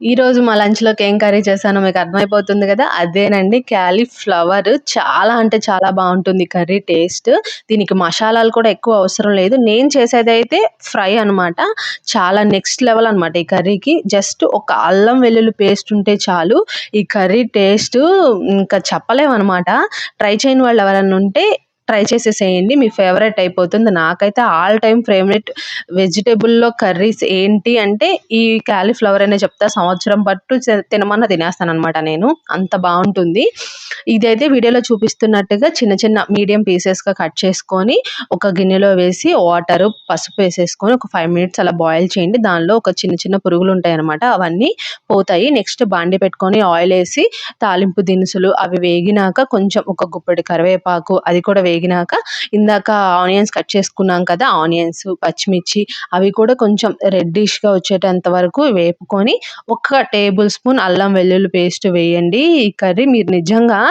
ఈరోజు మా లంచ్‌లోకి ఏం కర్రీ చేశానో మీకు అర్థమైపోతుంది గదా! అదేనండి క్యాలీఫ్లవర్. చాలా అంటే చాలా బావుంటుంది కర్రీ టేస్ట్. దీనికి మషాలాలు కూడా ఎక్కువ అవసరం లేదు. నేను చేసేదైతే ఫ్రై అనమాట. చాలా నెక్స్ట్ లెవెల్ అనమాట ఈ కర్రీకి. జస్ట్ ఒక అల్లం వెల్లుల్లి పేస్ట్ ఉంటే చాలు. ఈ కర్రీ టేస్ట్ ఇంకా చెప్పలేమనమాట. ట్రై చేయని వాళ్ళు ఎవరైనా ఉంటే ట్రై చేసేసేయండి. మీ ఫేవరెట్ అయిపోతుంది. నాకైతే ఆల్ టైమ్ ఫేవరెట్ వెజిటబుల్‌లో కర్రీస్ ఏంటి అంటే ఈ కాలీఫ్లవర్ అనే చెప్తా. సంవత్సరం పట్టు తినమన్నా తినేస్తాననమాట నేను. అంత బావుంటుంది. ఇదైతే వీడియోలో చూపిస్తున్నట్టుగా చిన్న చిన్న మీడియం పీసెస్‌గా కట్ చేసుకొని ఒక గిన్నెలో వేసి వాటరు, పసుపు వేసేసుకొని ఒక 5 మినిట్స్ అలా బాయిల్ చేయండి. దానిలో ఒక చిన్న చిన్న పురుగులుంటాయనమాట. అవన్నీ పోతాయి. నెక్స్ట్ బాండీ పెట్టుకొని ఆయిలేసి తాలింపు దినుసులు అవి వేగినాక కొంచెం ఒక గుప్పెడు కరివేపాకు అది కూడా వేగినాక ఇందాక ఆనియన్స్ కట్ చేసుకున్నాం కదా! ఆనియన్స్, పచ్చిమిర్చి అవి కూడా కొంచెం రెడ్డిష్‌గా వచ్చేటంత వరకు వేపుకొని ఒక టేబుల్ స్పూన్ అల్లం వెల్లుల్లి పేస్ట్ వేయండి. ఈ కర్రీ మీరు నిజంగా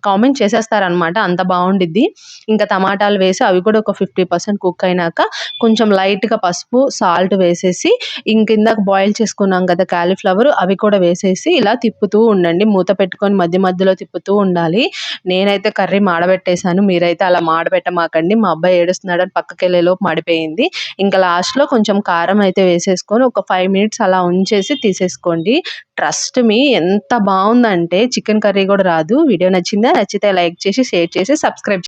కామెంట్ చేసేస్తారనమాట. అంత బావుండిద్ది. ఇంకా టమాటాలు వేసి అవి కూడా ఒక 50% కుక్ అయినాక కొంచెం లైట్‌గా పసుపు, సాల్ట్ వేసేసి ఇందాక బాయిల్ చేసుకున్నాం కదా కాలీఫ్లవర్ అవి కూడా వేసేసి ఇలా తిప్పుతూ ఉండండి. మూత పెట్టుకొని మధ్య మధ్యలో తిప్పుతూ ఉండాలి. నేనైతే కర్రీ మాడబెట్టేసాను. మీరైతే అలా మాడబెట్టమాకండి. మా అబ్బాయి ఏడుస్తున్నాడని పక్కకెళ్ళేలోపు మాడిపోయింది. ఇంకా లాస్ట్‌లో కొంచెం కారం అయితే వేసేసుకొని ఒక 5 మినిట్స్ అలా ఉంచేసి తీసేసుకోండి. ట్రస్ట్ మీ ఎంత బావుందంటే చికెన్ కర్రీ గూడా రాదు. వీడియో నచ్చిందా? నచ్చితే లైక్ చేసి, షేర్ చేసి, సబ్స్క్రైబ్